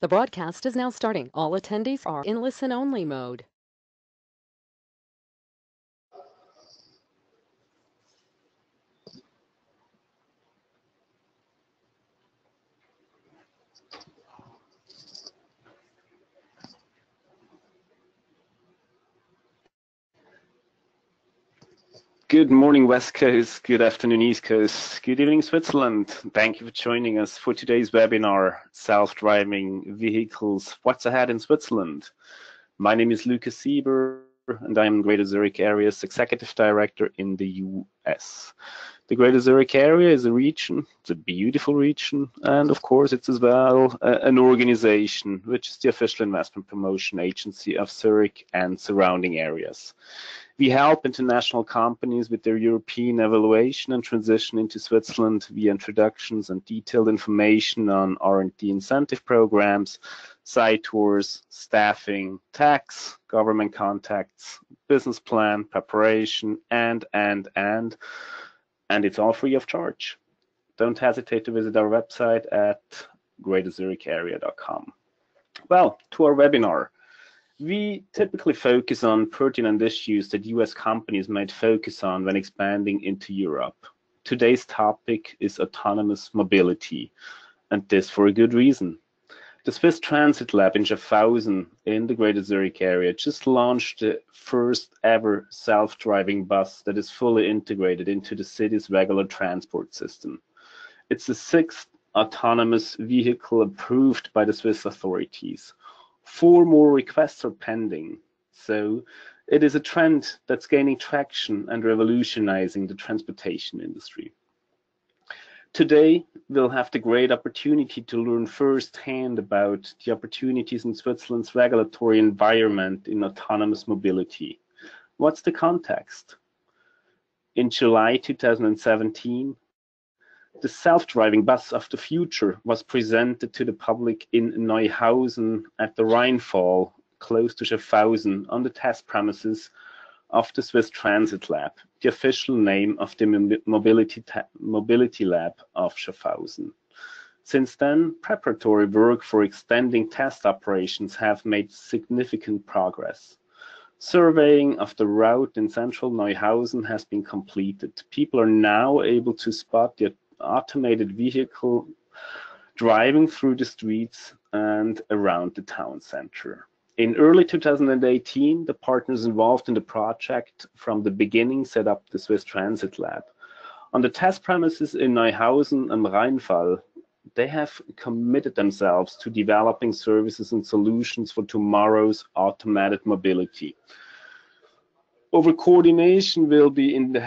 The broadcast is now starting. All attendees are in listen-only mode. Good morning, West Coast. Good afternoon, East Coast. Good evening, Switzerland. Thank you for joining us for today's webinar, Self-Driving Vehicles, What's Ahead in Switzerland. My name is Lucas Sieber, and I'm Greater Zurich Area's Executive Director in the US. The Greater Zurich Area is a region, it's a beautiful region, and of course it's as well an organization, which is the official investment promotion agency of Zurich and surrounding areas. We help international companies with their European evaluation and transition into Switzerland via introductions and detailed information on R&D incentive programs, site tours, staffing, tax, government contacts, business plan, preparation, and it's all free of charge. Don't hesitate to visit our website at greaterzuricharea.com. Well, to our webinar. We typically focus on pertinent issues that US companies might focus on when expanding into Europe. Today's topic is autonomous mobility, and this for a good reason. The Swiss Transit Lab in Schaffhausen in the Greater Zurich area just launched the first ever self-driving bus that is fully integrated into the city's regular transport system. It's the 6th autonomous vehicle approved by the Swiss authorities. 4 more requests are pending, so it is a trend that's gaining traction and revolutionizing the transportation industry. Today, we'll have the great opportunity to learn firsthand about the opportunities in Switzerland's regulatory environment in autonomous mobility. What's the context? In July 2017, the self-driving bus of the future was presented to the public in Neuhausen at the Rheinfall, close to Schaffhausen, on the test premises of the Swiss Transit Lab, the official name of the Mobility Lab of Schaffhausen. Since then, preparatory work for extending test operations have made significant progress. Surveying of the route in central Neuhausen has been completed. People are now able to spot the automated vehicle driving through the streets and around the town center. In early 2018, the partners involved in the project from the beginning set up the Swiss Transit Lab. On the test premises in Neuhausen am Rheinfall, they have committed themselves to developing services and solutions for tomorrow's automated mobility. Overall coordination will be in the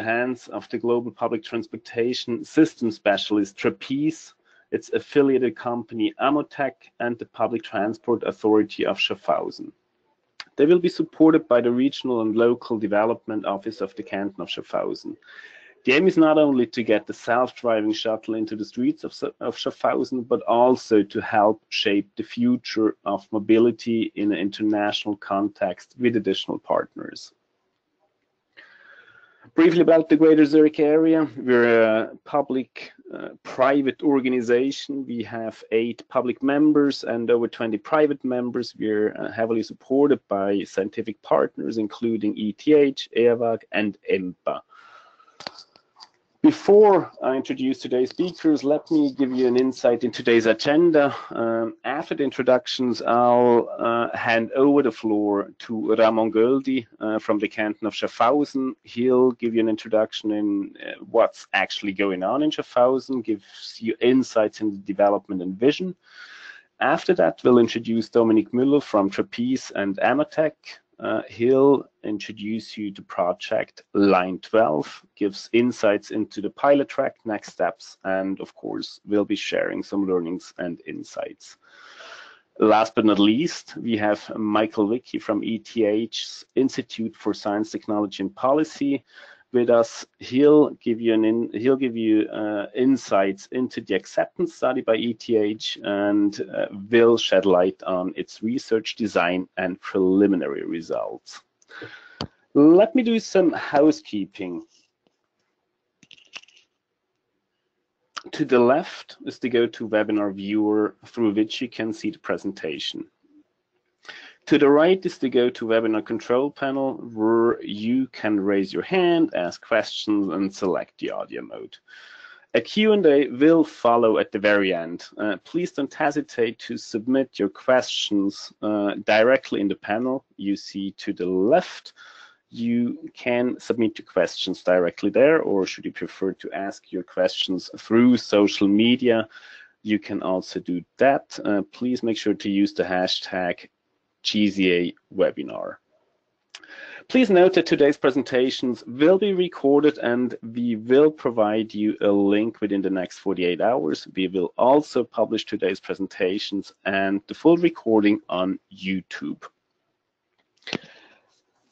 hands of the global public transportation system specialist Trapeze, its affiliated company AMoTech, and the Public Transport Authority of Schaffhausen. They will be supported by the Regional and Local Development Office of the Canton of Schaffhausen. The aim is not only to get the self-driving shuttle into the streets of Schaffhausen, but also to help shape the future of mobility in an international context with additional partners. Briefly about the Greater Zurich area, we're a public-private organization. We have 8 public members and over 20 private members. We're heavily supported by scientific partners, including ETH, EWAG, and EMPA. Before I introduce today's speakers, let me give you an insight in today's agenda. After the introductions, I'll hand over the floor to Ramon Göldi from the Canton of Schaffhausen. He'll give you an introduction in what's actually going on in Schaffhausen, gives you insights in the development and vision. After that, we'll introduce Dominique Müller from Trapeze and AMoTech. He'll introduce you to project Line 12, gives insights into the pilot track, next steps, and of course, we'll be sharing some learnings and insights. Last but not least, we have Michael Wicki from ETH's Institute for Science, Technology and Policy with us. He'll give you insights into the acceptance study by ETH and will shed light on its research design and preliminary results. Let me do some housekeeping. To the left is the GoToWebinar viewer through which you can see the presentation. To the right is the GoToWebinar control panel where you can raise your hand, ask questions, and select the audio mode. A Q&A will follow at the very end. Please don't hesitate to submit your questions directly in the panel you see to the left. You can submit your questions directly there, or should you prefer to ask your questions through social media, you can also do that. Please make sure to use the hashtag GZA Webinar. Please note that today's presentations will be recorded and we will provide you a link within the next 48 hours. We will also publish today's presentations and the full recording on YouTube.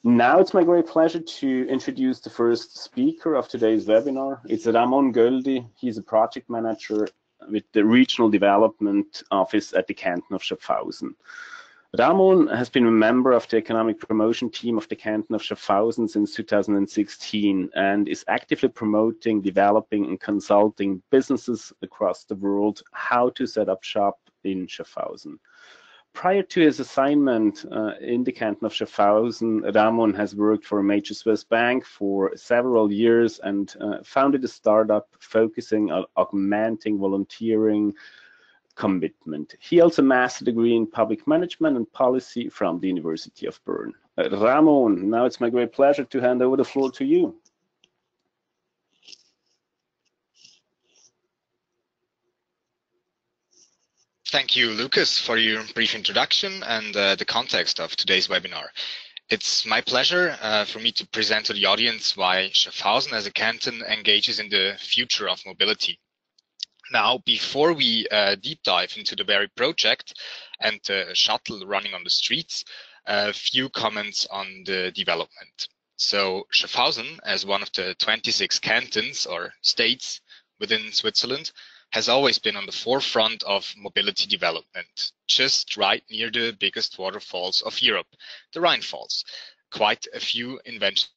Now it's my great pleasure to introduce the first speaker of today's webinar. It's Ramon Göldi. He's a project manager with the Regional Development Office at the Canton of Schaffhausen. Ramon has been a member of the economic promotion team of the Canton of Schaffhausen since 2016 and is actively promoting, developing, and consulting businesses across the world how to set up shop in Schaffhausen. Prior to his assignment in the Canton of Schaffhausen, Ramon has worked for a major Swiss bank for several years and founded a startup focusing on augmenting volunteering commitment. He also mastered a degree in public management and policy from the University of Bern. Ramon, now it's my great pleasure to hand over the floor to you. Thank you, Lucas, for your brief introduction and the context of today's webinar. It's my pleasure for me to present to the audience why Schaffhausen as a canton engages in the future of mobility. Now, before we deep dive into the very project and the shuttle running on the streets, a few comments on the development. So Schaffhausen, as one of the 26 cantons or states within Switzerland, has always been on the forefront of mobility development, just right near the biggest waterfalls of Europe, the Rhine Falls. Quite a few inventions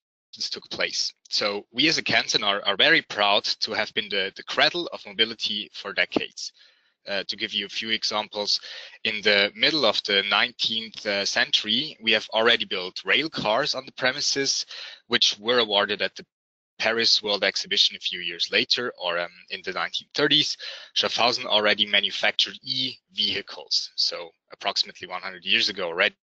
took place. So we as a canton are very proud to have been the cradle of mobility for decades. To give you a few examples, in the middle of the 19th century, we have already built rail cars on the premises, which were awarded at the Paris World Exhibition a few years later, or in the 1930s. Schaffhausen already manufactured e-vehicles, so approximately 100 years ago already.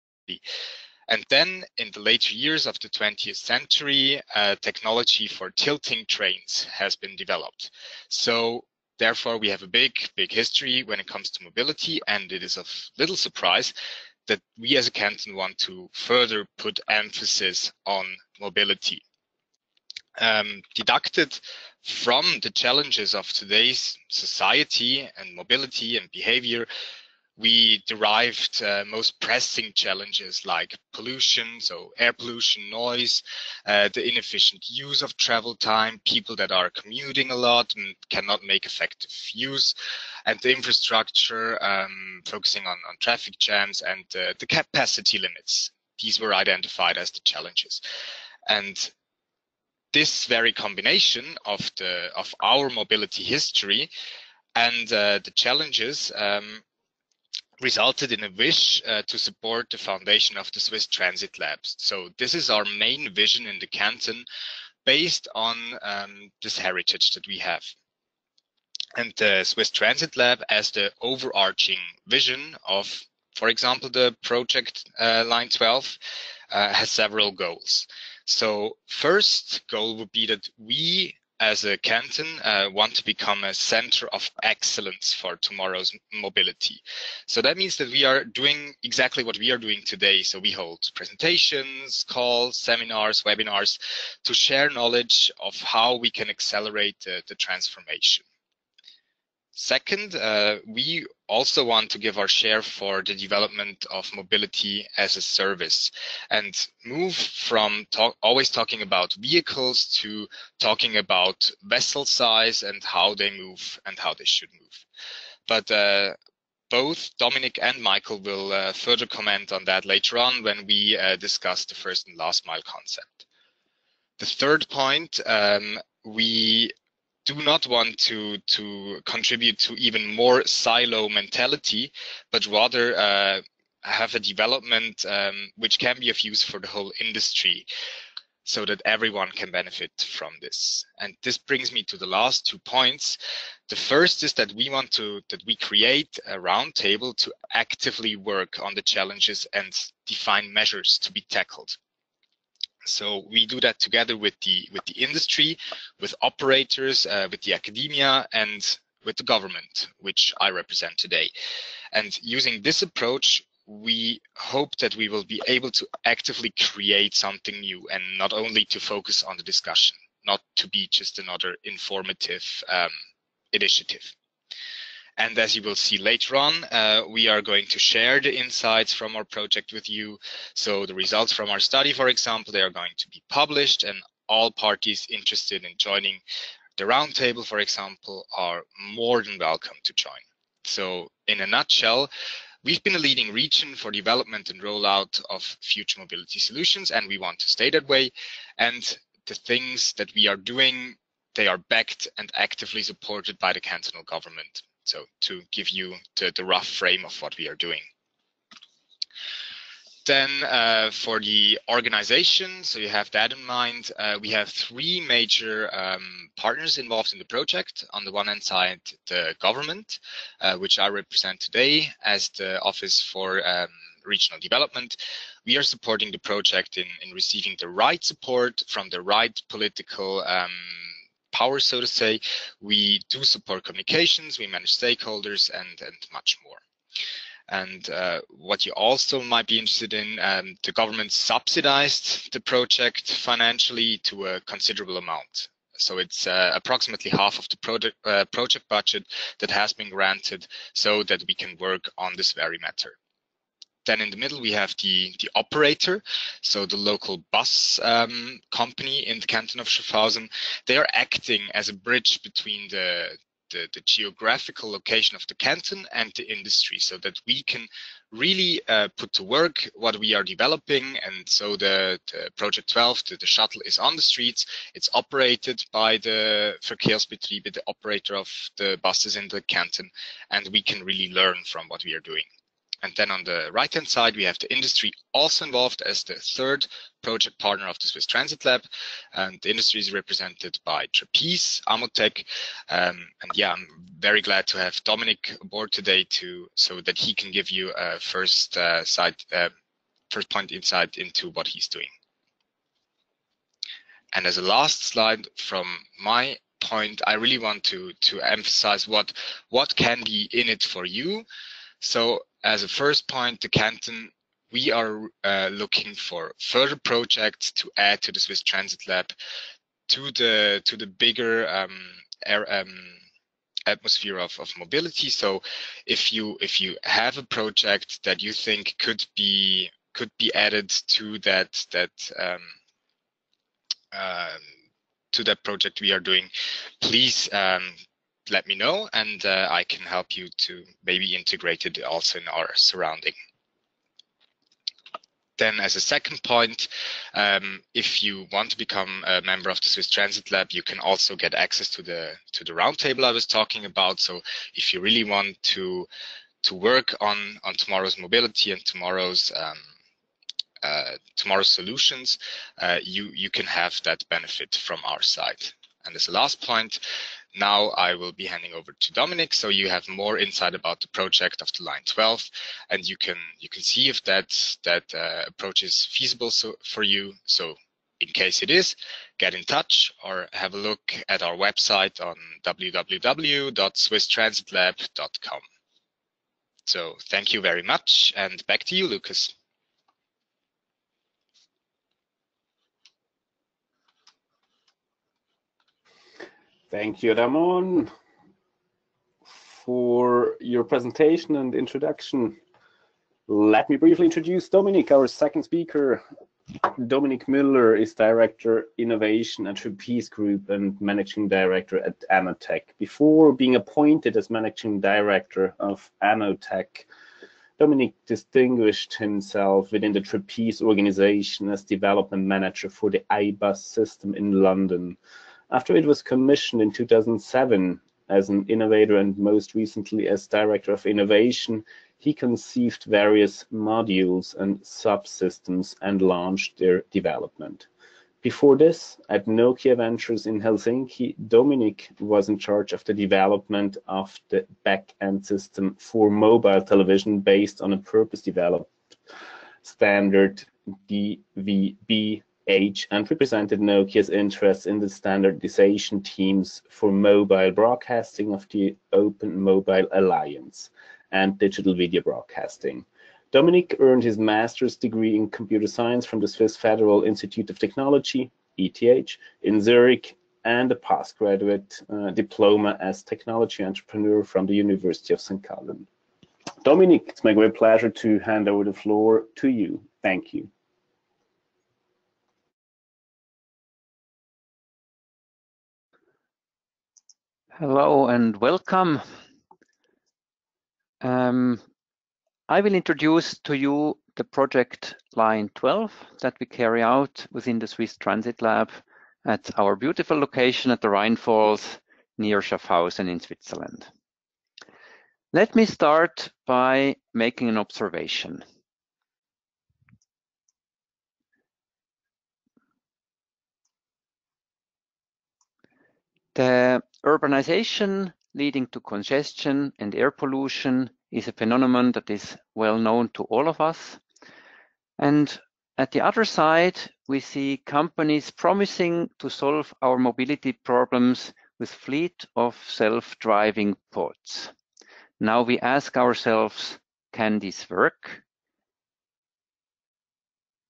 And then in the later years of the 20th century, technology for tilting trains has been developed. So therefore, we have a big history when it comes to mobility, and it is of little surprise that we as a canton want to further put emphasis on mobility. Deducted from the challenges of today's society and mobility and behavior, we derived most pressing challenges like pollution, so air pollution, noise, the inefficient use of travel time, people that are commuting a lot and cannot make effective use, and the infrastructure, focusing on traffic jams and the capacity limits. These were identified as the challenges. And this very combination of our mobility history and the challenges resulted in a wish to support the foundation of the Swiss Transit Labs. So this is our main vision in the canton based on this heritage that we have. And the Swiss Transit Lab as the overarching vision of, for example, the project Line 12 has several goals. So first goal would be that we as a canton want to become a center of excellence for tomorrow's mobility. So that means that we are doing exactly what we are doing today. So we hold presentations, calls, seminars, webinars to share knowledge of how we can accelerate the transformation. Second, we also want to give our share for the development of mobility as a service and move from always talking about vehicles to talking about vessel size and how they move and how they should move. But both Dominic and Michael will further comment on that later on when we discuss the first and last mile concept. The third point, we do not want to contribute to even more silo mentality, but rather have a development which can be of use for the whole industry, so that everyone can benefit from this. And this brings me to the last 2 points. The first is that we create a roundtable to actively work on the challenges and define measures to be tackled. So we do that together with the industry, with operators, with the academia, and with the government, which I represent today. And using this approach, we hope that we will be able to actively create something new, and not only to focus on the discussion, not to be just another informative initiative. And as you will see later on, we are going to share the insights from our project with you. So the results from our study, for example, they are going to be published, and all parties interested in joining the roundtable, for example, are more than welcome to join. So in a nutshell, we've been a leading region for development and rollout of future mobility solutions, and we want to stay that way. And the things that we are doing, they are backed and actively supported by the cantonal government. So to give you the rough frame of what we are doing. Then for the organization, so you have that in mind, we have 3 major partners involved in the project. On the one hand side, the government, which I represent today as the Office for Regional Development. We are supporting the project in receiving the right support from the right political power, so to say. We do support communications, we manage stakeholders, and much more. And what you also might be interested in, the government subsidized the project financially to a considerable amount. So it's approximately half of the project budget that has been granted so that we can work on this very matter. Then in the middle, we have the operator, so the local bus company in the canton of Schaffhausen. They are acting as a bridge between the geographical location of the canton and the industry, so that we can really put to work what we are developing. And so the Project 12, the shuttle, is on the streets. It's operated by the Verkehrsbetriebe, the operator of the buses in the canton, and we can really learn from what we are doing. And then on the right-hand side, we have the industry also involved as the 3rd project partner of the Swiss Transit Lab. And the industry is represented by Trapeze, AMoTech. And yeah, I'm very glad to have Dominic aboard today so that he can give you a first point insight into what he's doing. And as a last slide from my point, I really want to emphasize what can be in it for you. So as a first point, the canton, we are looking for further projects to add to the Swiss Transit Lab, to the bigger atmosphere of mobility. So if you have a project that you think could be added to that project we are doing, please let me know, and I can help you to maybe integrate it also in our surrounding. Then as a second point, if you want to become a member of the Swiss Transit Lab, you can also get access to the roundtable I was talking about. So if you really want to work on tomorrow's mobility and tomorrow's solutions, you can have that benefit from our side. And as a last point, now I will be handing over to Dominic, so you have more insight about the project of the Line 12, and you can see if that approach is feasible for you. So in case it is, get in touch or have a look at our website on www.swisstransitlab.com. So thank you very much, and back to you, Lucas. Thank you, Ramon, for your presentation and introduction. Let me briefly introduce Dominic, our second speaker. Dominic Müller is Director Innovation at Trapeze Group and Managing Director at AMoTech. Before being appointed as Managing Director of AMoTech, Dominic distinguished himself within the Trapeze organization as Development Manager for the iBus system in London. After it was commissioned in 2007 as an innovator and most recently as Director of Innovation, he conceived various modules and subsystems and launched their development. Before this, at Nokia Ventures in Helsinki, Dominic was in charge of the development of the back-end system for mobile television based on a purpose-developed standard DVB-H and represented Nokia's interests in the standardization teams for mobile broadcasting of the Open Mobile Alliance and digital video broadcasting. Dominic earned his master's degree in computer science from the Swiss Federal Institute of Technology, ETH, in Zurich, and a postgraduate diploma as technology entrepreneur from the University of St. Gallen. Dominic, it's my great pleasure to hand over the floor to you. Thank you. Hello and welcome. I will introduce to you the project Line 12 that we carry out within the Swiss Transit Lab at our beautiful location at the Rhine Falls near Schaffhausen in Switzerland. Let me start by making an observation. The urbanization leading to congestion and air pollution is a phenomenon that is well known to all of us. And at the other side, we see companies promising to solve our mobility problems with fleet of self-driving pods. Now we ask ourselves, can this work?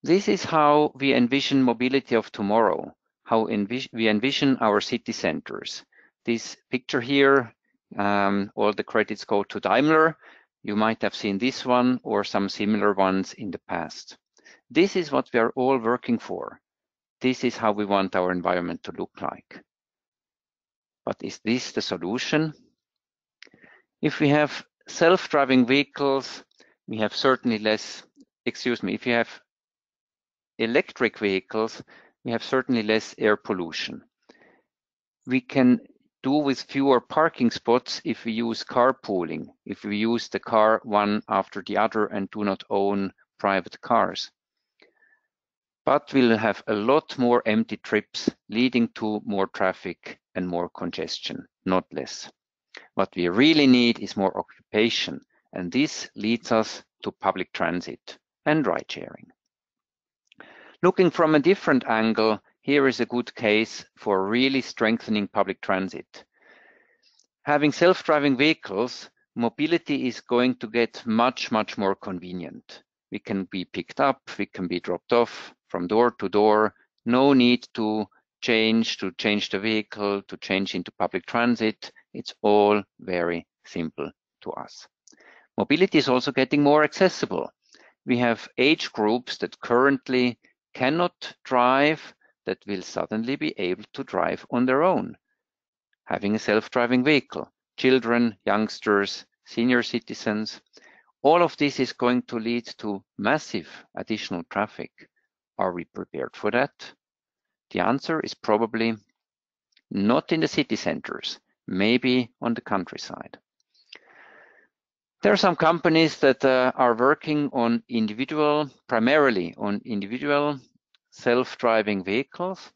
This is how we envision mobility of tomorrow, how we envision our city centers. This picture here, all the credits go to Daimler. You might have seen this one or some similar ones in the past. This is what we are all working for. This is how we want our environment to look like. But is this the solution? If we have self-driving vehicles, we have certainly less, if you have electric vehicles, we have certainly less air pollution. We can do with fewer parking spots if we use carpooling, if we use the car one after the other and do not own private cars. But we'll have a lot more empty trips leading to more traffic and more congestion, not less. What we really need is more occupation, and this leads us to public transit and ride sharing. Looking from a different angle, here is a good case for really strengthening public transit. Having self-driving vehicles, mobility is going to get much, much more convenient. We can be picked up, we can be dropped off from door to door. No need to change the vehicle, to change into public transit. It's all very simple to us. Mobility is also getting more accessible. We have age groups that currently cannot drive that will suddenly be able to drive on their own, having a self-driving vehicle. Children, youngsters, senior citizens, all of this is going to lead to massive additional traffic. Are we prepared for that? The answer is probably not in the city centers, maybe on the countryside. There are some companies that are working on primarily on individual self-driving vehicles.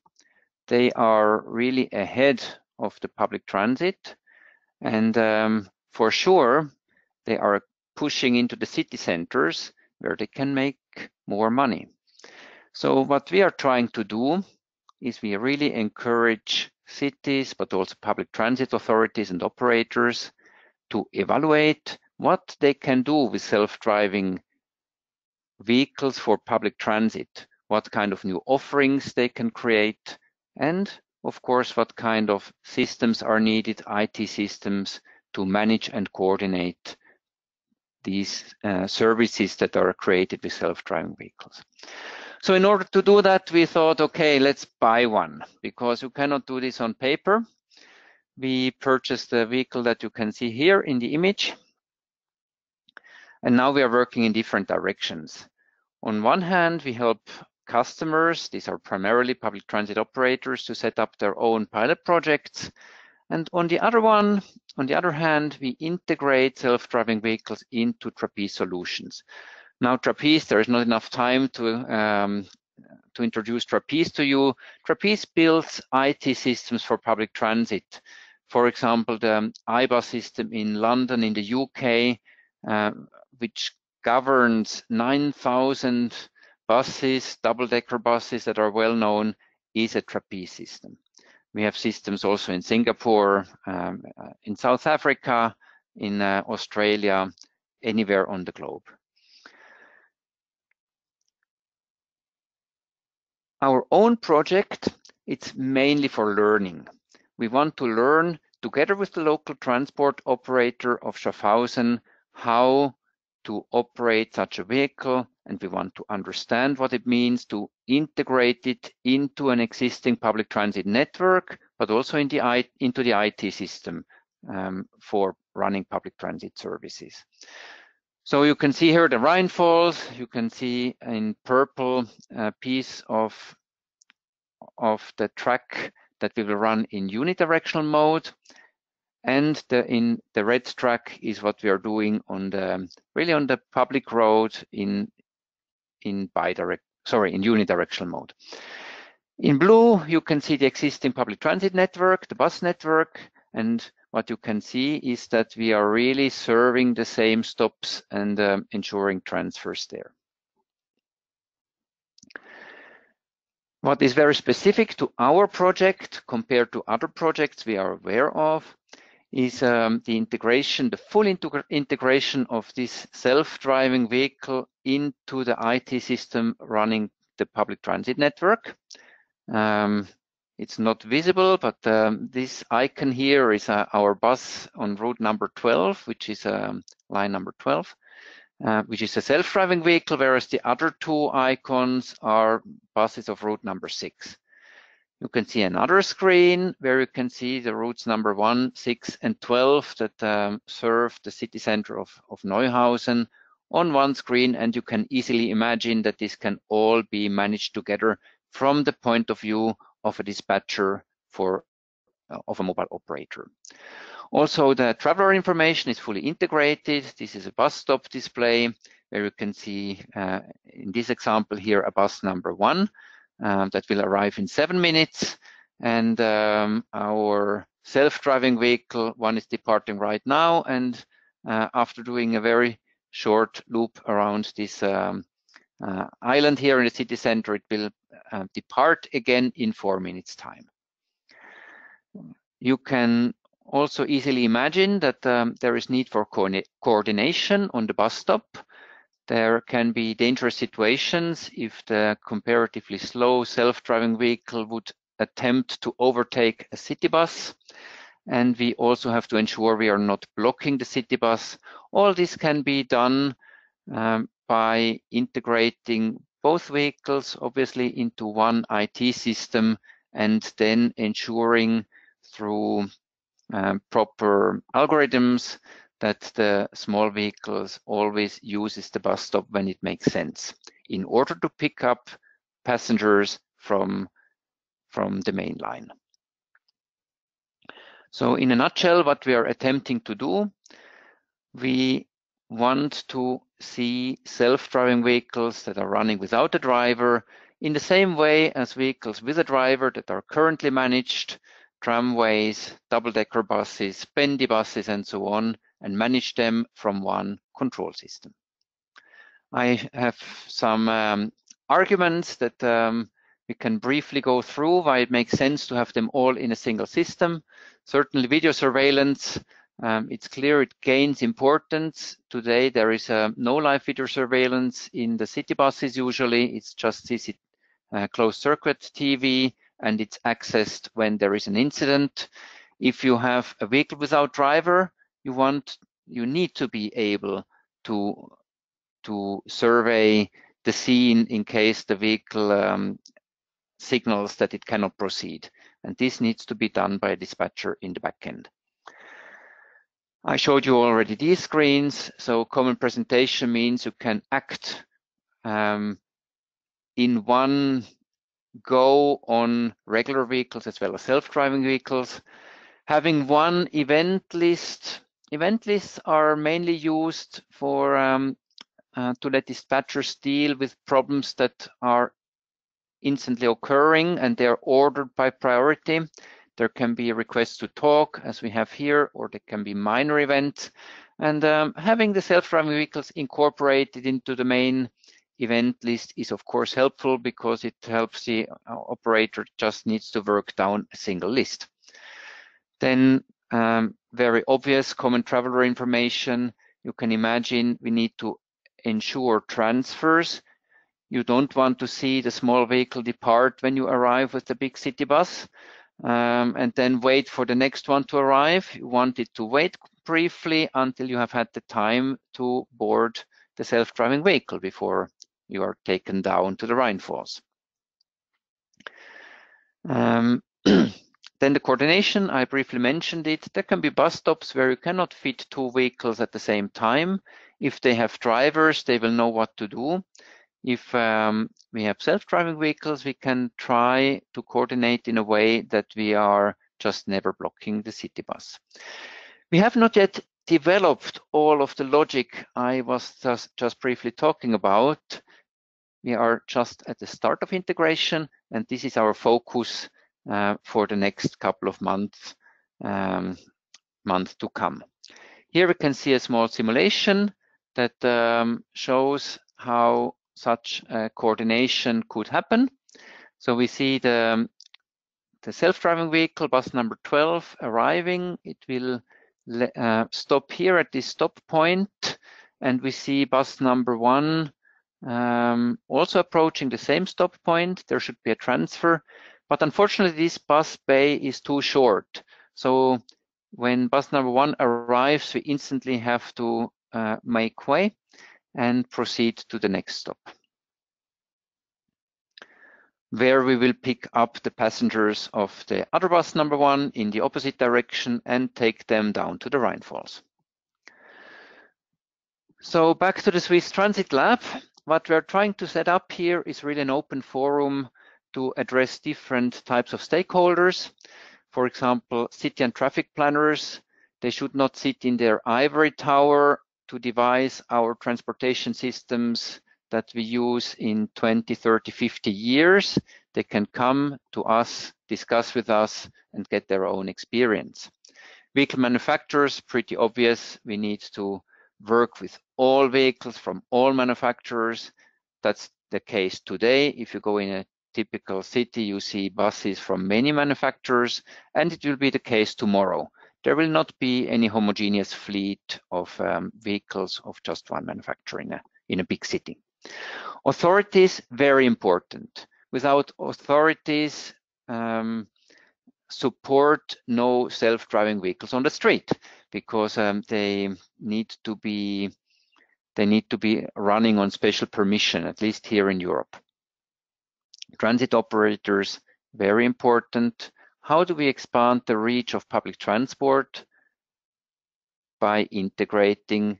They are really ahead of the public transit, and for sure they are pushing into the city centers where they can make more money. So what we are trying to do is we really encourage cities, but also public transit authorities and operators to evaluate what they can do with self-driving vehicles for public transit, what kind of new offerings they can create, and of course, what kind of systems are needed, IT systems, to manage and coordinate these services that are created with self-driving vehicles. So in order to do that, we thought, okay, let's buy one, because you cannot do this on paper. We purchased the vehicle that you can see here in the image. And now we are working in different directions. On one hand, we help customers. These are primarily public transit operators to set up their own pilot projects. And on the other hand, we integrate self-driving vehicles into Trapeze solutions. Now, Trapeze, there is not enough time to introduce Trapeze to you. Trapeze builds IT systems for public transit. For example, the iBus system in London, in the UK, which governs 9,000 buses, double-decker buses that are well known, is a Trapeze system. We have systems also in Singapore, in South Africa, in Australia, anywhere on the globe. Our own project, it's mainly for learning. We want to learn together with the local transport operator of Schaffhausen how to operate such a vehicle, and we want to understand what it means to integrate it into an existing public transit network, but also into the IT system for running public transit services. So you can see here the Rhine Falls. You can see in purple a piece of the track that we will run in unidirectional mode, and in the red track is what we are doing on the public road in unidirectional mode. In blue, you can see the existing public transit network, the bus network, and what you can see is that we are really serving the same stops and ensuring transfers there. What is very specific to our project compared to other projects we are aware of is the integration, the full integration of this self-driving vehicle into the IT system running the public transit network. It's not visible, but this icon here is our bus on route number 12, which is line number 12, which is a self-driving vehicle, whereas the other two icons are buses of route number 6. You can see another screen where you can see the routes number 1, 6, and 12 that serve the city center of Neuhausen on one screen, and you can easily imagine that this can all be managed together from the point of view of a dispatcher of a mobile operator. Also, the traveler information is fully integrated. This is a bus stop display where you can see in this example here a bus number 1 that will arrive in 7 minutes, and our self-driving vehicle 1 is departing right now, and after doing a very short loop around this island here in the city center, it will depart again in 4 minutes time. You can also easily imagine that there is need for coordination on the bus stop. There can be dangerous situations if the comparatively slow self-driving vehicle would attempt to overtake a city bus. And we also have to ensure we are not blocking the city bus. All this can be done by integrating both vehicles, obviously, into one IT system, and then ensuring through proper algorithms that the small vehicles always uses the bus stop when it makes sense in order to pick up passengers from the main line. So in a nutshell, what we are attempting to do, we want to see self-driving vehicles that are running without a driver in the same way as vehicles with a driver that are currently managed, tramways, double-decker buses, bendy buses, and so on, and manage them from one control system. I have some arguments that we can briefly go through why it makes sense to have them all in a single system. Certainly video surveillance, it's clear it gains importance. Today there is no live video surveillance in the city buses usually. It's just closed circuit TV, and it's accessed when there is an incident. If you have a vehicle without driver, you need to be able to survey the scene in case the vehicle signals that it cannot proceed. And this needs to be done by a dispatcher in the backend. I showed you already these screens. So common presentation means you can act in in one go on regular vehicles as well as self-driving vehicles. Having one event list. Event lists are mainly used for to let dispatchers deal with problems that are instantly occurring and they are ordered by priority. There can be requests to talk, as we have here, or there can be minor events. And having the self-driving vehicles incorporated into the main event list is of course helpful, because it helps the operator just needs to work down a single list. Then very obvious common traveler information. You can imagine we need to ensure transfers. You don't want to see the small vehicle depart when you arrive with the big city bus and then wait for the next one to arrive. You want it to wait briefly until you have had the time to board the self-driving vehicle before you are taken down to the Rhine Falls. Then the coordination, I briefly mentioned it. There can be bus stops where you cannot fit two vehicles at the same time. If they have drivers, they will know what to do. If we have self-driving vehicles, we can try to coordinate in a way that we are just never blocking the city bus. We have not yet developed all of the logic I was just briefly talking about. We are just at the start of integration, and this is our focus for the next couple of months to come. Here we can see a small simulation that shows how such coordination could happen. So we see the self-driving vehicle, bus number 12, arriving. It will stop here at this stop point, and we see bus number 1 also approaching the same stop point. There should be a transfer, but unfortunately this bus bay is too short. So when bus number 1 arrives, we instantly have to make way and proceed to the next stop, where we will pick up the passengers of the other bus number 1 in the opposite direction and take them down to the Rhine Falls. So back to the Swiss Transit Lab. What we're trying to set up here is really an open forum to address different types of stakeholders. For example, city and traffic planners. They should not sit in their ivory tower to devise our transportation systems that we use in 20, 30, 50 years. They can come to us, discuss with us, and get their own experience. Vehicle manufacturers, pretty obvious. We need to work with all vehicles from all manufacturers. That's the case today. If you go in a typical city, you see buses from many manufacturers, and it will be the case tomorrow. There will not be any homogeneous fleet of vehicles of just one manufacturer in a big city. Authorities, very important. Without authorities, support no self-driving vehicles on the street, because they need to be running on special permission, at least here in Europe. Transit operators, very important. How do we expand the reach of public transport? By implementing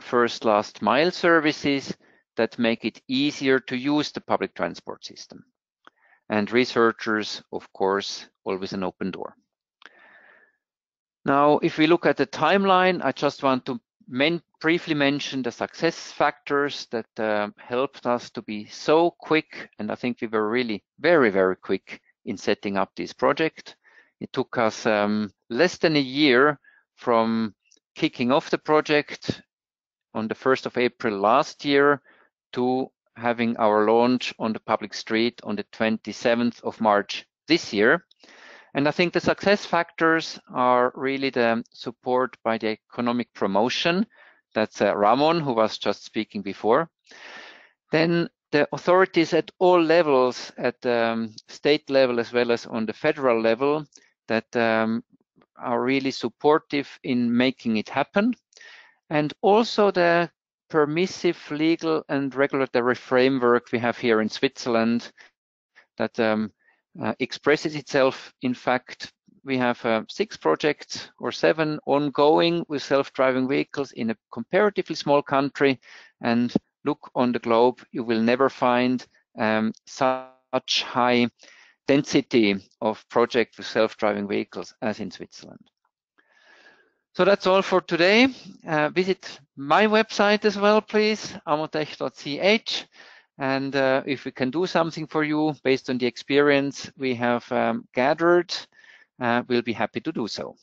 first last mile services that make it easier to use the public transport system. And researchers, of course, always an open door. Now, if we look at the timeline, I just want to briefly mention the success factors that helped us to be so quick. And I think we were really very, very quick in setting up this project. It took us less than a year from kicking off the project on the 1st of April last year to having our launch on the public street on the 27th of March this year. And I think the success factors are really the support by the economic promotion. That's Ramon, who was just speaking before. Then the authorities at all levels, at the state level as well as on the federal level, that are really supportive in making it happen. And also the permissive legal and regulatory framework we have here in Switzerland that expresses itself. In fact, we have 6 projects or 7 ongoing with self-driving vehicles in a comparatively small country, and look on the globe, you will never find such high density of projects with self-driving vehicles as in Switzerland. So that's all for today. Visit my website as well, please, amotech.ch. And if we can do something for you based on the experience we have gathered, we'll be happy to do so.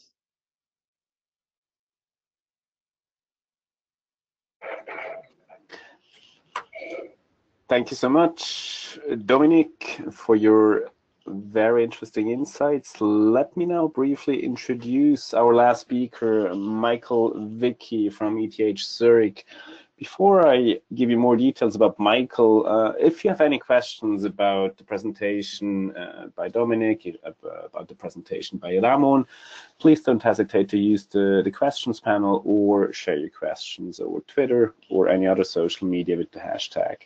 Thank you so much, Dominic, for your very interesting insights. Let me now briefly introduce our last speaker, Michael Wicki from ETH Zurich. Before I give you more details about Michael, if you have any questions about the presentation by Dominic, about the presentation by Ramon, please don't hesitate to use the questions panel or share your questions over Twitter or any other social media with the hashtag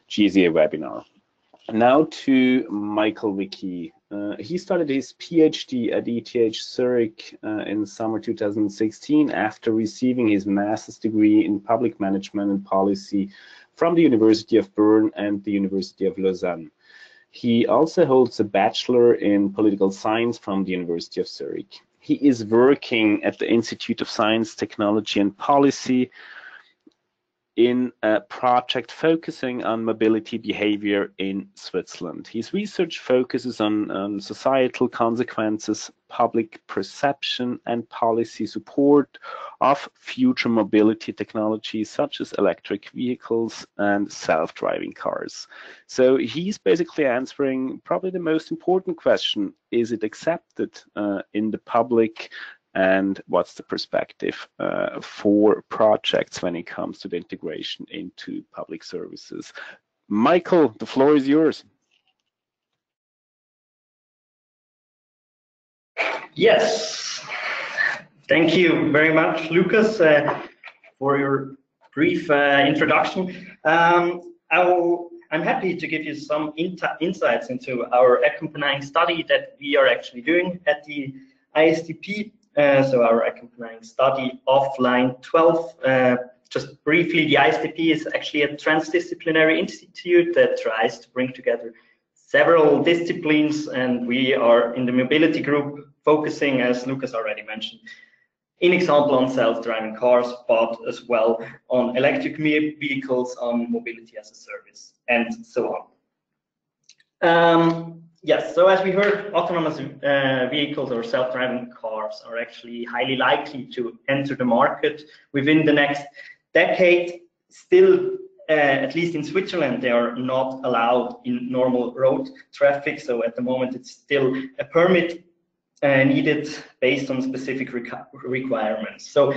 GZA Webinar. Now to Michael Wicki. He started his PhD at ETH Zurich in summer 2016 after receiving his master's degree in public management and policy from the University of Bern and the University of Lausanne. He also holds a bachelor in political science from the University of Zurich. He is working at the Institute of Science, Technology and Policy in a project focusing on mobility behavior in Switzerland. His research focuses on societal consequences, public perception, and policy support of future mobility technologies such as electric vehicles and self-driving cars. So he's basically answering probably the most important question: is it accepted in the public? And what's the perspective for projects when it comes to the integration into public services? Michael, the floor is yours. Yes, thank you very much, Lucas, for your brief introduction. I'm happy to give you some insights into our accompanying study that we are actually doing at the ISTP. So our accompanying study of line 12, just briefly, the ISTP is actually a transdisciplinary institute that tries to bring together several disciplines, and we are in the mobility group focusing, as Lucas already mentioned, in example on self-driving cars, but as well on electric vehicles, on mobility as a service, and so on. Yes, so as we heard, autonomous vehicles or self-driving cars are actually highly likely to enter the market within the next decade. Still, at least in Switzerland, they are not allowed in normal road traffic. So at the moment, it's still a permit needed based on specific requirements. So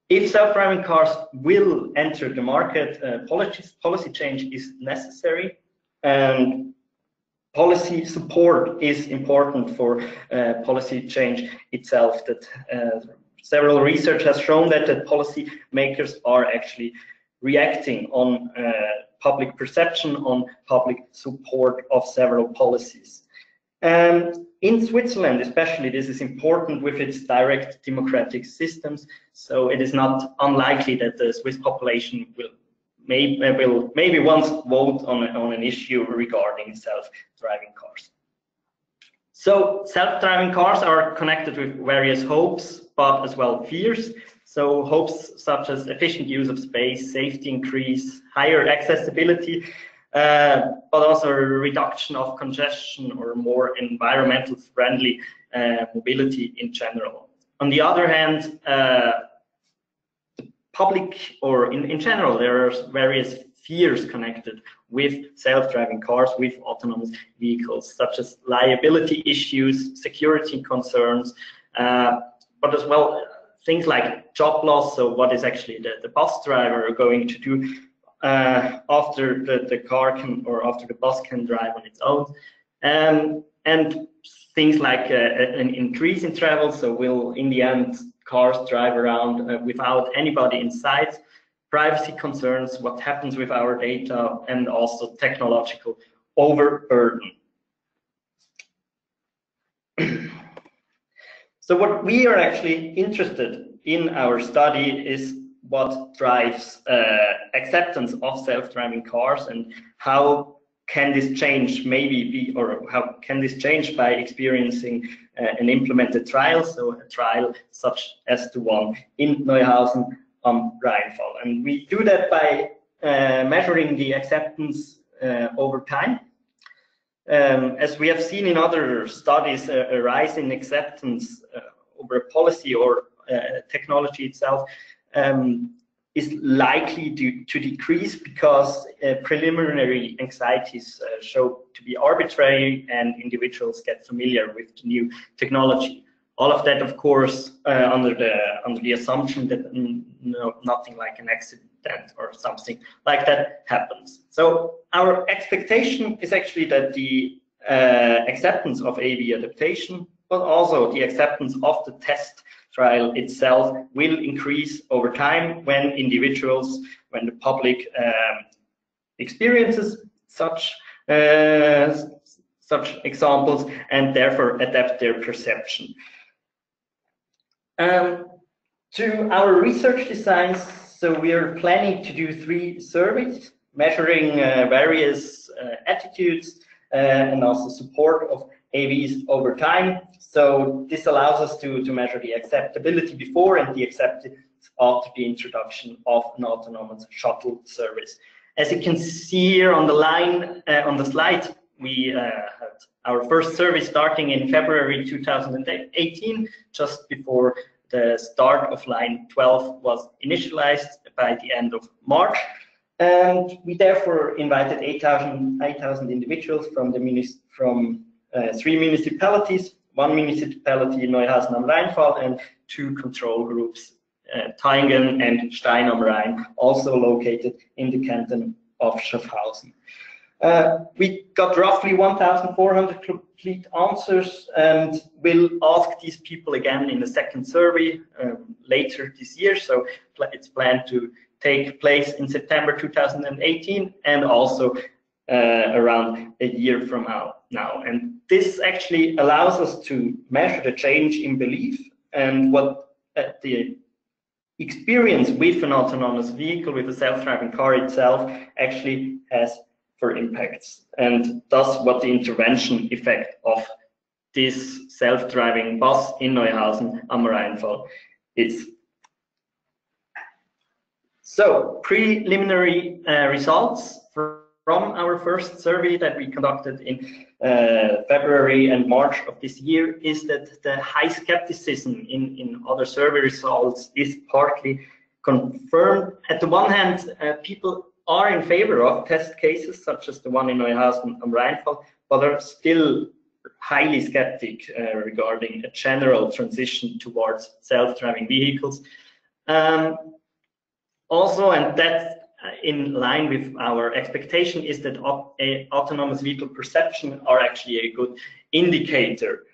if self-driving cars will enter the market, policy change is necessary, and policy support is important for policy change itself. That several research has shown that policy makers are actually reacting on public perception, on public support of several policies. In Switzerland, especially, this is important with its direct democratic systems. So it is not unlikely that the Swiss population will maybe once vote on an issue regarding self-driving cars. So self-driving cars are connected with various hopes, but as well fears. So hopes such as efficient use of space, safety increase, higher accessibility, but also a reduction of congestion or more environmental friendly mobility in general. On the other hand, public, or in general, there are various fears connected with self-driving cars, with autonomous vehicles, such as liability issues, security concerns, but as well things like job loss. So what is actually the bus driver going to do after the car can, or after the bus can drive on its own, and things like an increase in travel. So will, in the end, cars drive around without anybody inside, privacy concerns, what happens with our data, and also technological overburden. So what we are actually interested in our study is what drives acceptance of self-driving cars, and how can this change how can this change by experiencing an implemented trial, so a trial such as the one in Neuhausen am Rheinfall. And we do that by measuring the acceptance over time. As we have seen in other studies, a rise in acceptance over a policy or technology itself is likely to decrease because preliminary anxieties show to be arbitrary and individuals get familiar with the new technology. All of that, of course, under the assumption that nothing like an accident or something like that happens. So our expectation is actually that the acceptance of AV adaptation, but also the acceptance of the test trial itself will increase over time when the public experiences such examples and therefore adapt their perception. To our research designs, so we are planning to do 3 surveys measuring various attitudes and also support of AVs over time. So this allows us to measure the acceptability before and the acceptance after the introduction of an autonomous shuttle service. As you can see here on the line on the slide, we had our first survey starting in February 2018, just before the start of line 12 was initialized by the end of March. And we therefore invited 8,000 individuals from 3 municipalities, 1 municipality, Neuhausen am Rheinfall, and 2 control groups, Thayngen and Stein am Rhein, also located in the canton of Schaffhausen. We got roughly 1,400 complete answers, and we'll ask these people again in the second survey later this year. So it's planned to take place in September 2018 and also around a year from now. And this actually allows us to measure the change in belief and what the experience with an autonomous vehicle, with a self-driving car itself, actually has for impacts, and thus what the intervention effect of this self-driving bus in Neuhausen am Rheinfall is. So preliminary results from our first survey that we conducted in February and March of this year is that the high skepticism in other survey results is partly confirmed. At the one hand, people are in favor of test cases such as the one in Neuhausen am Rheinfall, but are still highly skeptic regarding a general transition towards self-driving vehicles. Also, and that's in line with our expectation, is that autonomous vehicle perception are actually a good indicator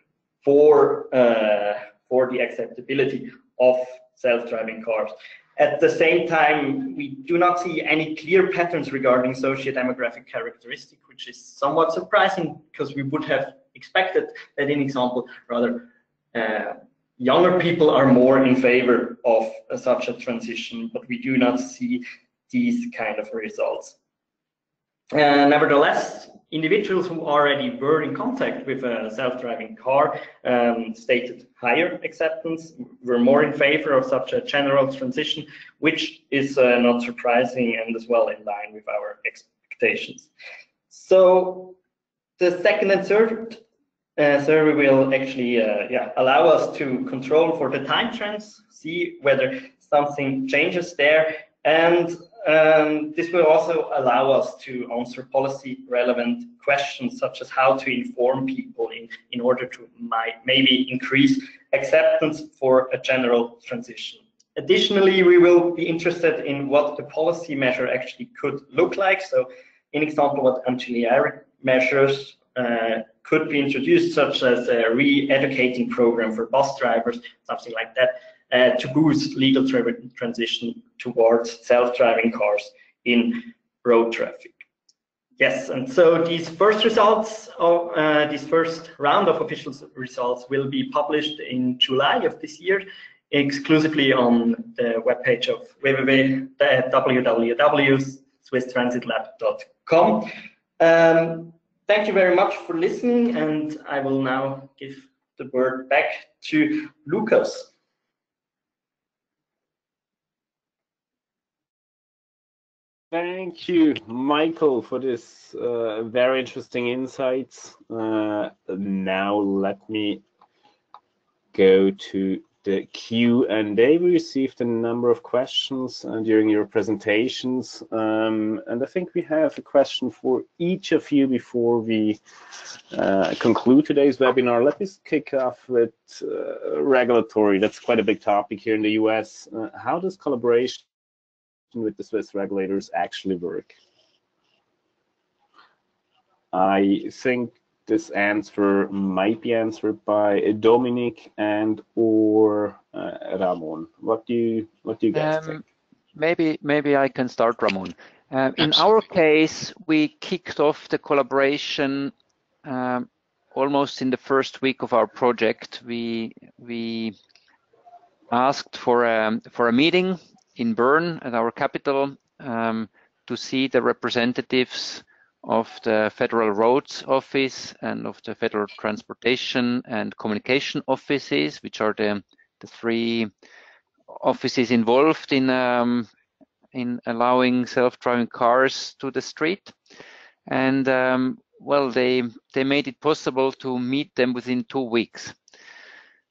for the acceptability of self-driving cars. At the same time, we do not see any clear patterns regarding socio-demographic characteristics, which is somewhat surprising because we would have expected that, in example, rather younger people are more in favor of such a transition, but we do not see these kind of results. Nevertheless, individuals who already were in contact with a self-driving car stated higher acceptance, were more in favor of such a general transition, which is not surprising and as well in line with our expectations. So the second and third survey will actually allow us to control for the time trends, see whether something changes there, and this will also allow us to answer policy relevant questions such as how to inform people in order to maybe increase acceptance for a general transition. Additionally, we will be interested in what the policy measure actually could look like. So, in example, what ancillary measures could be introduced, such as a re-educating program for bus drivers, something like that, to boost legal transition towards self-driving cars in road traffic. Yes, and so these first results, this first round of official results will be published in July of this year exclusively on the webpage of www.swissTransitLab.com. Thank you very much for listening, and I will now give the word back to Lucas. Thank you, Michael, for this very interesting insights. Now let me go to the Q&A. We received a number of questions during your presentations, and I think we have a question for each of you before we conclude today's webinar. Let me kick off with regulatory. That's quite a big topic here in the US. How does collaboration with the Swiss regulators actually work? I think this answer might be answered by Dominic and or Ramon. What do you guys think? Maybe I can start, Ramon. In our case, we kicked off the collaboration almost in the first week of our project. We asked for a meeting in Bern at our capital to see the representatives of the Federal Roads Office and of the Federal Transportation and Communication Offices, which are the three offices involved in allowing self-driving cars to the street. And well, they made it possible to meet them within 2 weeks.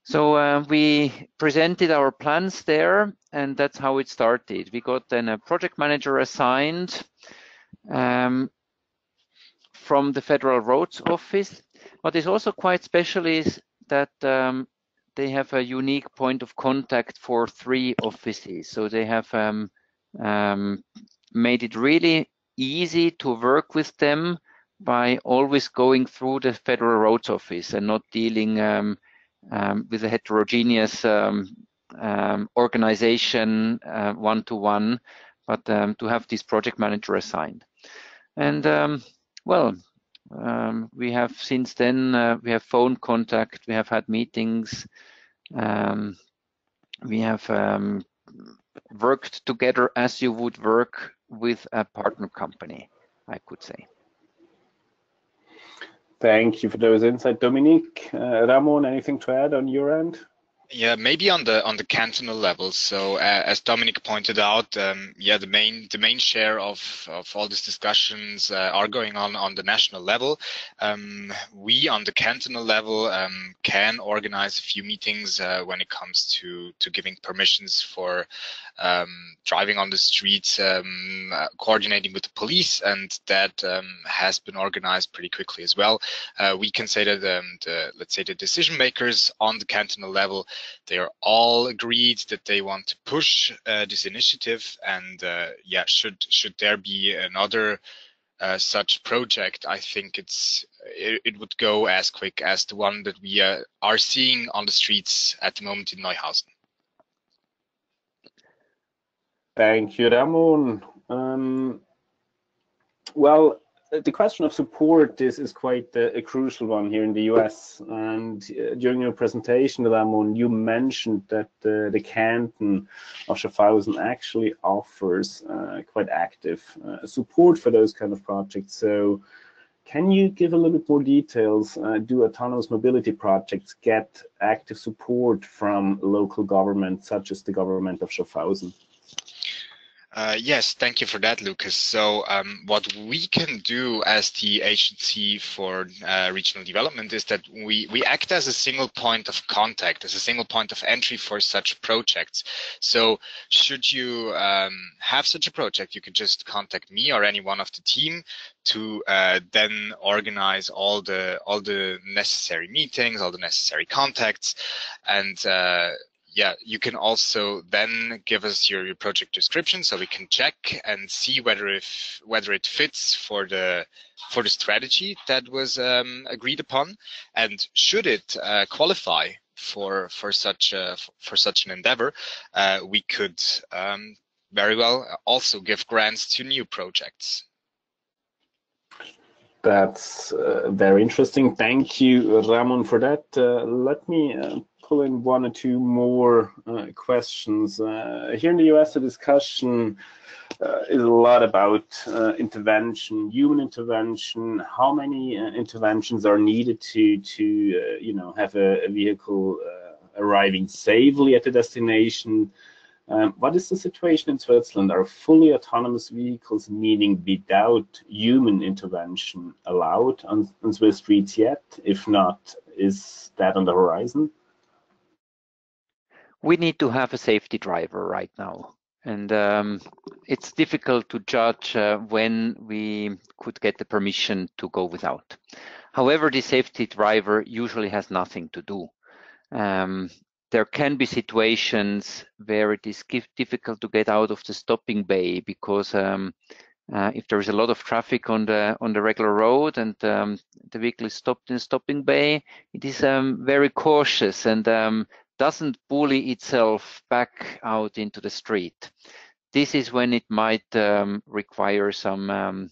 So we presented our plans there, and that's how it started. We got then a project manager assigned from the Federal Roads Office. What is also quite special is that they have a unique point of contact for 3 offices. So they have made it really easy to work with them by always going through the Federal Roads Office and not dealing with a heterogeneous organization one-to-one, but to have this project manager assigned. And well, we have since then, we have phone contact, we have had meetings, we have worked together as you would work with a partner company, I could say. Thank you for those insights, Dominique. Ramon, anything to add on your end? Yeah, maybe on the cantonal level. So as Dominic pointed out, yeah, the main share of all these discussions are going on the national level. We on the cantonal level can organize a few meetings when it comes to giving permissions for driving on the streets, coordinating with the police, and that has been organized pretty quickly as well. We can say that let's say the decision makers on the cantonal level, they are all agreed that they want to push this initiative, and yeah, should there be another such project, I think it would go as quick as the one that we are seeing on the streets at the moment in Neuhausen. Thank you, Ramon. Well, the question of support is quite a crucial one here in the US. And during your presentation, Ramon, you mentioned that the Canton of Schaffhausen actually offers quite active support for those kind of projects. So can you give a little bit more details? Do autonomous mobility projects get active support from local governments, such as the government of Schaffhausen? Yes, thank you for that, Lucas. So what we can do as the agency for regional development is that we act as a single point of contact, as a single point of entry for such projects. So should you have such a project, you can just contact me or any one of the team to then organize all the necessary meetings, all the necessary contacts, and yeah, you can also then give us your project description so we can check and see whether it fits for the strategy that was agreed upon, and should it qualify for such an endeavor, we could very well also give grants to new projects. That's very interesting. Thank you, Ramon, for that. Let me pull in one or two more questions. Here in the US, the discussion is a lot about intervention, human intervention. How many interventions are needed to you know, have a vehicle arriving safely at the destination? What is the situation in Switzerland? Are fully autonomous vehicles, meaning without human intervention, allowed on Swiss streets yet? If not, is that on the horizon? We need to have a safety driver right now. And it's difficult to judge when we could get the permission to go without. However, the safety driver usually has nothing to do. There can be situations where it is difficult to get out of the stopping bay because if there is a lot of traffic on the regular road and the vehicle is stopped in the stopping bay, it is very cautious and doesn't bully itself back out into the street. This is when it might require some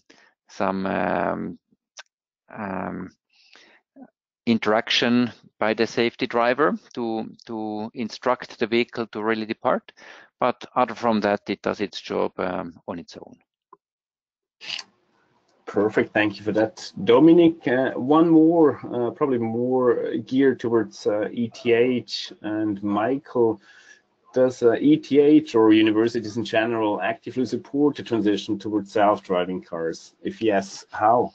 interaction by the safety driver to instruct the vehicle to really depart. But other from that, it does its job on its own. Perfect, thank you for that. Dominic, one more, probably more geared towards ETH, and Michael, does ETH or universities in general actively support the transition towards self-driving cars? If yes, how?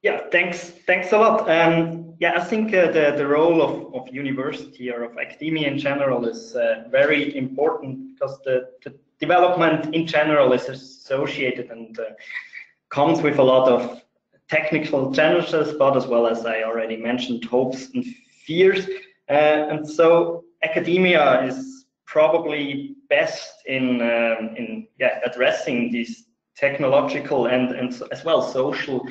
Yeah, thanks a lot. Yeah, I think the role of university or of academia in general is very important because the development in general is associated and comes with a lot of technical challenges, but as well as I already mentioned, hopes and fears. And so academia is probably best in addressing these technological and as well social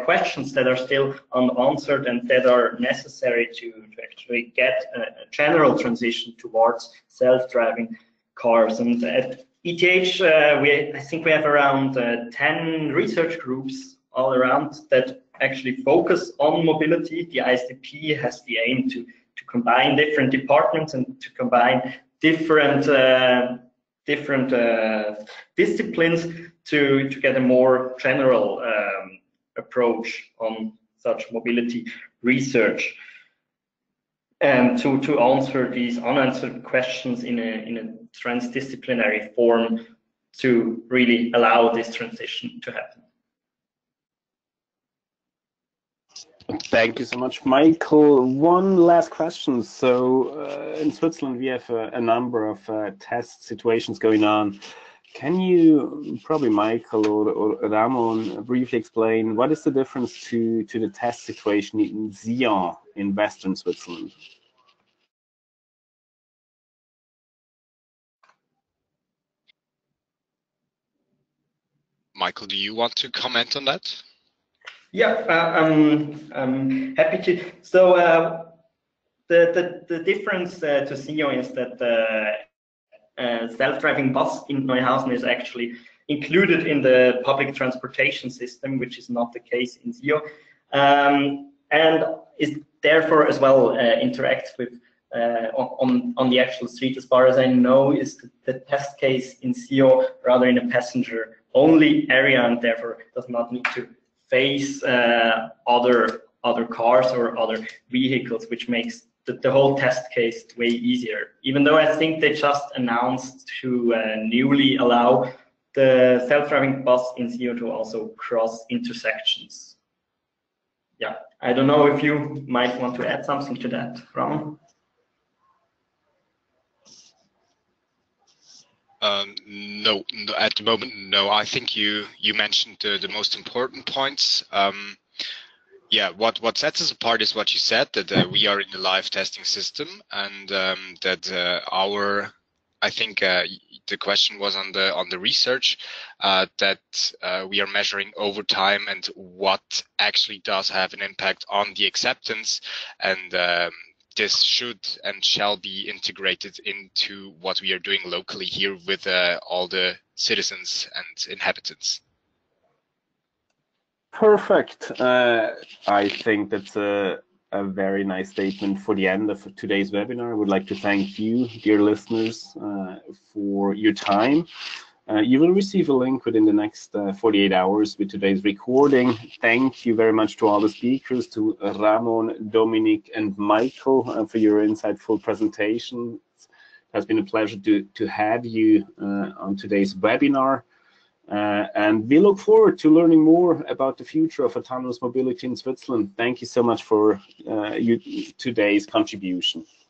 questions that are still unanswered and that are necessary to actually get a general transition towards self-driving cars. And at ETH, I think we have around 10 research groups all around that actually focus on mobility. The ISTP has the aim to combine different departments and to combine different disciplines to get a more general approach on such mobility research and to answer these unanswered questions in a transdisciplinary form to really allow this transition to happen. Thank you so much, Michael. One last question. So in Switzerland, we have a number of test situations going on. Can you, probably Michael or Ramon, briefly explain what is the difference to the test situation in Sion in Western Switzerland? Michael, do you want to comment on that? Yeah, I'm happy to. So the difference to Sion is that self-driving bus in Neuhausen is actually included in the public transportation system, which is not the case in Sion, and is therefore as well interacts with on the actual street. As far as I know, is the test case in Sion rather in a passenger-only area, and therefore does not need to face other cars or other vehicles, which makes the whole test case way easier. Even though I think they just announced to newly allow the self-driving bus in Sion to also cross intersections. Yeah, I don't know if you might want to add something to that, Ramon. No, at the moment, no. I think you mentioned the most important points. Yeah, what sets us apart is what you said, that we are in the live testing system, and that I think the question was on the research, that we are measuring over time and what actually does have an impact on the acceptance, and this should and shall be integrated into what we are doing locally here with all the citizens and inhabitants. Perfect. I think that's a a very nice statement for the end of today's webinar. I would like to thank you, dear listeners, for your time. You will receive a link within the next 48 hours with today's recording. Thank you very much to all the speakers, to Ramon, Dominic, and Michael for your insightful presentation. It has been a pleasure to have you on today's webinar. And we look forward to learning more about the future of autonomous mobility in Switzerland. Thank you so much for today's contribution.